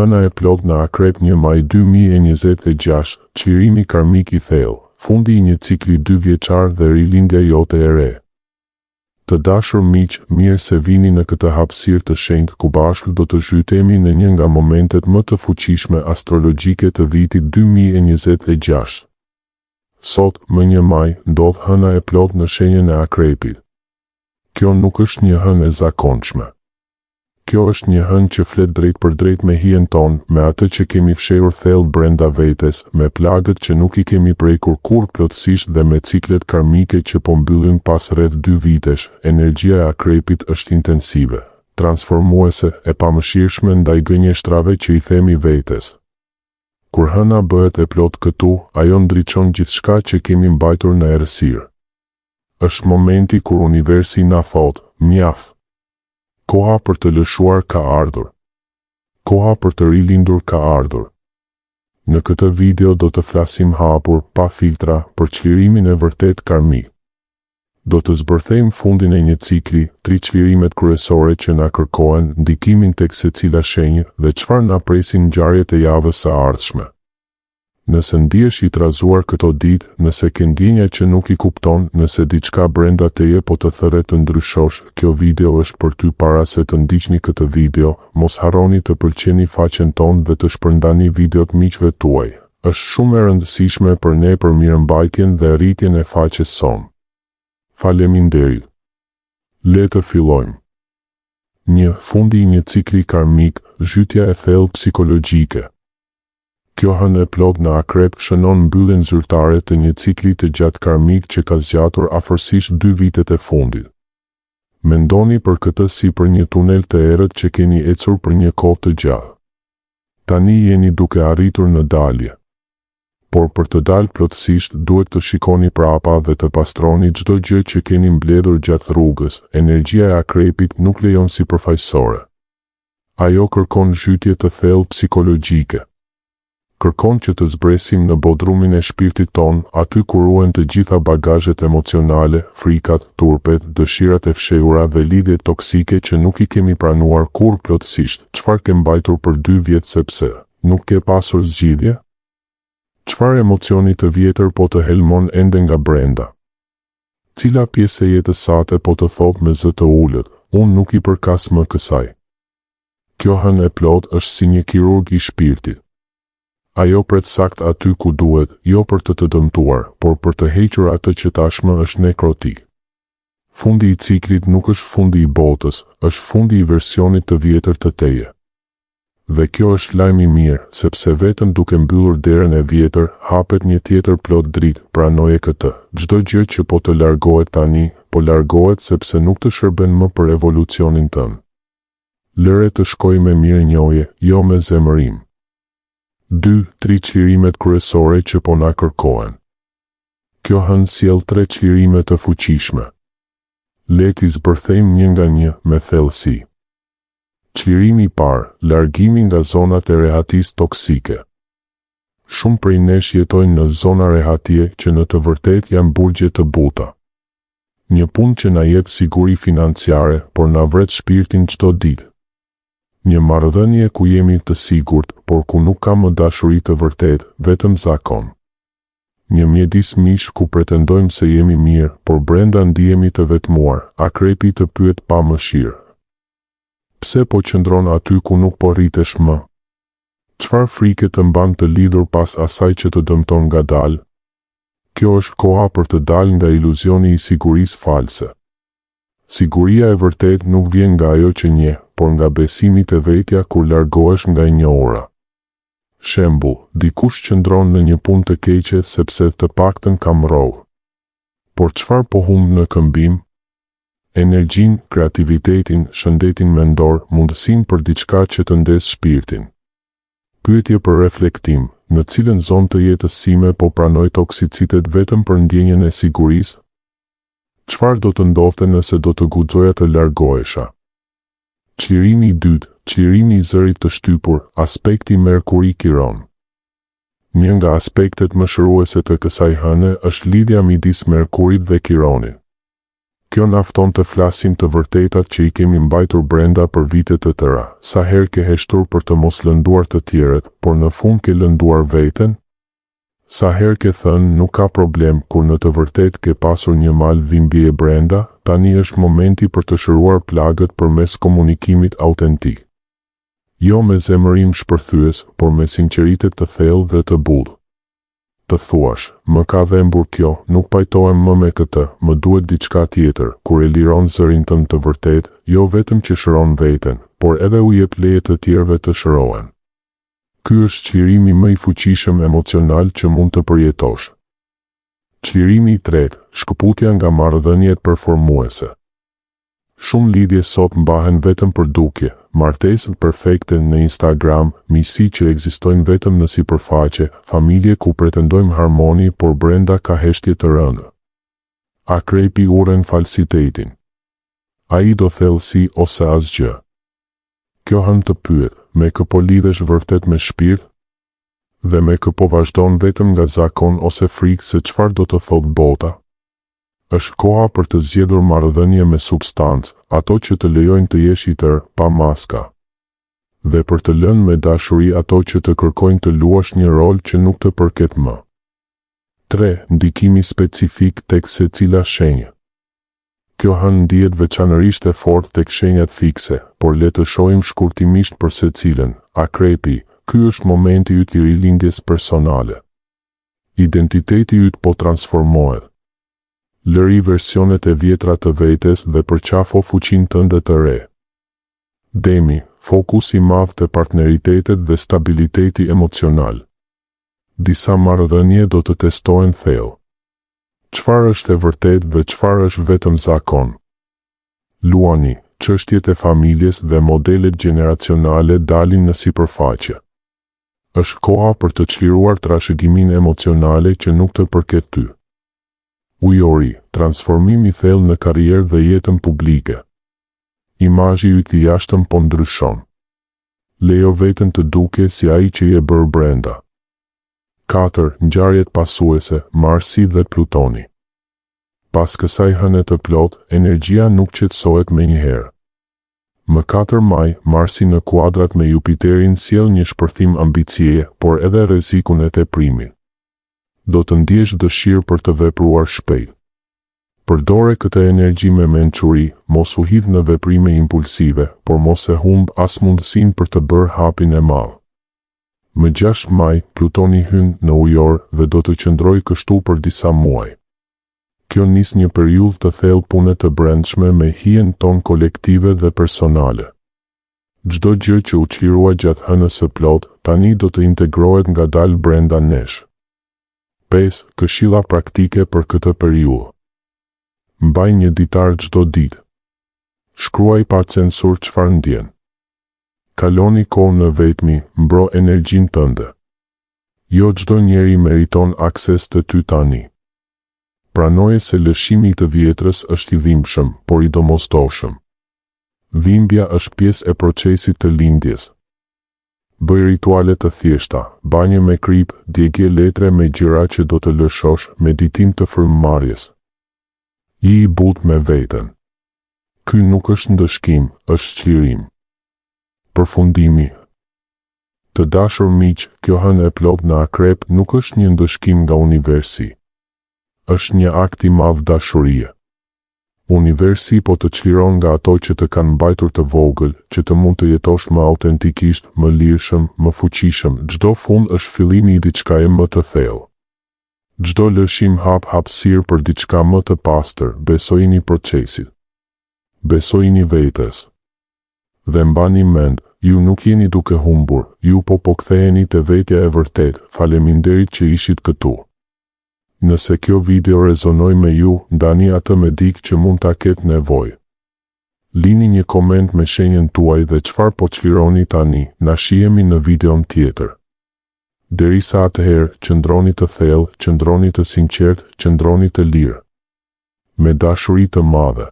Hëna e plot në Akrep 1 maj 2026, çlirimi karmik i thellë, fundi i një cikli 2 vjeçar dhe rilindja jote e re. Të dashur miq, mirë se vini në këtë hapësirë të shenjtë ku bashkë do të zhytemi në një nga momentet më të fuqishme astrologjike të vitit 2026. Sot, më 1 maj, ndodh hëna e plot në shenjën e Akrepit. Kjo nuk është një hënë e zakonshme. Kjo është një hënë që flet drejt për drejt me hijen tonë, me atë që kemi fshehur thellë brenda vetes, me plagët që nuk i kemi prekur kurrë plotësisht dhe me ciklet karmike që po mbyllin pas rreth 2 vitesh. Energjia e Akrepit është intensive, transformuese e pamëshirshme ndaj gënjeshtrave që i themi vetes. Kur hëna bëhet e plot këtu, ajo ndriçon gjithçka që kemi mbajtur në errësirë. Është momenti kur universi na thotë, mjaft. Koha për të lëshuar ka ardhur. Koha për të rilindur ka ardhur. Në këtë video do të flasim hapur, pa filtra, për çlirimin e vërtet karmik. Do të zbërthejmë fundin e një cikli, 3 çlirimet kryesore që na kërkohen, ndikimin tek secila shenjë dhe çfarë na presin ngjarjet e javës së ardhshme. Nëse ndihesh i trazuar këto ditë, nëse ke ndjenja që nuk i kupton, nëse diçka brenda teje po të thërret të ndryshosh, kjo video është për ty. Para se të ndiqni këtë video, mos harroni të pëlqeni faqen tonë dhe të shpërndani videot miqve tuaj. Është shumë e rëndësishme për ne për mirëmbajtjen dhe rritjen e faqes sonë. Faleminderit. Le të fillojmë. 1. Fundi i një cikli karmik, zhytja e thellë psikologjike. Kjo hënë e plot në Akrep shënon mbylljen zyrtare të një cikli të gjatë karmik që ka zgjatur afërsisht 2 vitet e fundit. Mendoni për këtë si për një tunel të errët që keni ecur për një kohë të gjatë. Tani jeni duke arritur në dalje. Por për të dalë plotësisht duhet të shikoni prapa dhe të pastroni çdo gjë që keni mbledhur gjatë rrugës. Energjia e Akrepit nuk lejon sipërfaqësore. Ajo kërkon zhytje të thellë psikologjike. Kërkon që të zbresim në bodrumin e shpirtit ton, aty ku ruhen të gjitha bagazhet emocionale, frikat, turpet, dëshirat e fshehura dhe lidhjet toksike që nuk i kemi pranuar kurrë plotësisht. Çfarë ke mbajtur për 2 vjet sepse nuk ke pasur zgjidhje? Çfarë emocioni të vjetër po të helmon ende nga brenda? Cila pjesë e jetës sate po të thotë me zë të ulët, unë nuk i përkas më kësaj? Kjo hënë e plot është si një kirurg i shpirtit. Ajo pret sakt aty ku duhet, jo për të dëmtuar, por për të hequr atë që tashmë është nekrotik. Fundi i ciklit nuk është fundi i botës, është fundi i versionit të vjetër të teje. Dhe kjo është lajm i mirë, sepse vetëm duke mbyllur derën e vjetër, hapet një tjetër plot dritë. Pranoje këtë. Çdo gjë që po të largohet tani, po largohet sepse nuk të shërben më për evolucionin tënd. Lëre të shkoj me mirënjohje, jo me zemërim. 2. 3 çlirimet kryesore që po na kërkohen. Kjo hënë sjell 3 çlirime të fuqishme. Le t'i zbërthejmë një nga një me thellësi. Çlirimi i parë, largimi nga zonat e rehatisë toksike. Shumë prej nesh jetojnë në zona rehatie që në të vërtetë janë burgje të buta. Një punë që na jep siguri financiare, por na vret shpirtin çdo ditë. Një marrëdhënie ku jemi të sigurt, por ku nuk ka më dashuri të vërtet, vetëm zakon. Një mjedis mish ku pretendojmë se jemi mirë, por brenda ndihemi të vetmuar. Akrepi të pyet pa mëshirë. Pse po qëndron aty ku nuk po rritesh më? Çfarë frike të mban të lidhur pas asaj që të dëmton ngadalë? Kjo është koha për të dalë nga iluzioni i sigurisë false. Siguria e vërtet nuk vjen nga ajo që njeh, por nga besimi te vetja kur largohesh nga e njohura. Shembull, dikush qëndron në një punë të keqe sepse të paktën ka mrojë. Por çfarë po humb në këmbim? Energjinë, kreativitetin, shëndetin mendor, mundësinë për diçka që të ndes shpirtin. Pyetje për reflektim: në cilën zonë të jetës sime po pranoj toksicitet vetëm për ndjenjen e sigurisë? Çfarë do të ndodhte nëse do të guxoja të largohesha? Çlirimi i dytë, çlirimi i zërit të shtypur, aspekti Merkuri-Kiron. Një nga aspektet më shëruese të kësaj hëne është lidhja midis Merkurit dhe Kironit. Kjo nafton të flasim të vërtetat që i kemi mbajtur brenda për vite të tëra, sa herë ke heshtur për të mos lënduar të tjerët, por në fund ke lënduar veten? Sa herë ke thënë nuk ka problem, kur në të vërtet ke pasur një mal dhimbje brenda, tani është momenti për të shëruar plagët përmes komunikimit autentik. Jo me zemërim shpërthyes, por me sinqeritet të thellë dhe të butë. Të thuash, më ka dhembur kjo, nuk pajtohem më me këtë, më duhet diçka tjetër, kur e liron zërin tënd të vërtet, jo vetëm që shëron veten, por edhe u jep leje të tjerëve të shërohen. Ky është çlirimi më i fuqishëm emocional që mund të përjetosh. Çlirimi i tretë, shkëputja nga marrëdhëniet performuese. Shumë lidhje sot mbahen vetëm për dukje, martesët perfekte në Instagram, miqësi që ekzistojnë vetëm në sipërfaqe, familje ku pretendojmë harmoni por brenda ka heshtje të rënda. Akrepi uren falsitetin. Ai do thellësi ose asgjë. Kjo hën të pyet, me kë po lidhesh vërtet me shpirt? Dhe me kë po vazhdon vetëm nga zakon ose frikë se çfarë do të thotë bota? Është koha për të zgjedhur marrëdhënie me substancë, ato që të lejojnë të jesh i tërë, pa maska. Dhe për të lënë me dashuri ato që të kërkojnë të luash një rol që nuk të përket më. 3. Ndikimi specifik tek secila shenjë. Kjo hën ndihet veçanërisht e fortë tek shenjat fikse, por le të shohim shkurtimisht për secilën. Akrepi, ky është momenti yt i rilindjes personale. Identiteti yt po transformohet. Lëri versionet e vjetra të vetes dhe përqafo fuqinë tënde të re. Demi, fokus i madh te partneritetet dhe stabiliteti emocional. Disa marrëdhënie do të testohen thellë. Çfarë është e vërtetë dhe çfarë është vetëm zakon? Luani, çështjet e familjes dhe modelet gjeneracionale dalin në sipërfaqe. Është koha për të çliruar trashëgimin emocionale që nuk të përket ty. Ujori, transformimi thellë në karrierë dhe jetën publike. Imazhi yt i jashtëm po ndryshon. Lejo veten të duke si ai që je bërë brenda. 4. Ngjarjet pasuese, Marsi dhe Plutoni. Pas kësaj hëne të plot, energjia nuk qetësohet menjëherë. Më 4 maj, Marsi në kuadrat me Jupiterin sjell një shpërthim ambicie, por edhe rrezikun e teprimit. Do të ndjesh dëshirë për të vepruar shpejt. Përdore këtë energji me mençuri, mos u hidh në veprime impulsive, por mos e humb as mundësinë për të bërë hapin e madh. Më 6 maj, Plutoni hyn në Ujor dhe do të qëndrojë kështu për disa muaj. Kjo nis një periudhë të thellë pune të brendshme me hijen tonë kolektive dhe personale. Çdo gjë që u çlirua gjatë hënës së plot, tani do të integrohet ngadalë brenda nesh. 5. Këshilla praktike për këtë periudhë. Mbaj një ditar çdo ditë. Shkruaj pa censur çfarë ndjen. Kaloni kohë në vetmi, mbro energjinë tënde. Jo çdo njeri meriton akses të ty tani. Pranoje se lëshimi i të vjetrës është i dhimbshëm, por i domosdoshëm. Dhimbja është pjesë e procesit të lindjes. Bëj rituale të thjeshta, banje me krip, djegje letre me gjëra që do të lëshosh, meditim të frymëmarrjes. I butë me veten. Ky nuk është ndëshkim, është çlirim. Përfundimi. Të dashur miq, kjo hënë e plot në Akrep nuk është një ndëshkim nga universi. Është një akt i madh dashurie. Universi po të çliron nga ato që të kanë mbajtur të vogël, që të mund të jetosh më autentikisht, më lirshëm, më fuqishëm. Çdo fund është fillimi i diçkaje më të thellë. Çdo lëshim hap hapësirë për diçka më të pastër. Besojini procesit. Besojini vetes. Dhe mbani mend, ju nuk jeni duke humbur, ju po ktheheni te vetja e vërtet. Faleminderit që ishit këtu. Nëse kjo video rezonoi me ju, ndani atë me dikë që mund ta ketë nevojë. Lini një koment me shenjën tuaj dhe çfarë po çlironi tani. Na shihemi në videon tjetër. Derisa atëherë, qëndroni të thellë, qëndroni të sinqert, qëndroni të lirë. Me dashuri të madhe.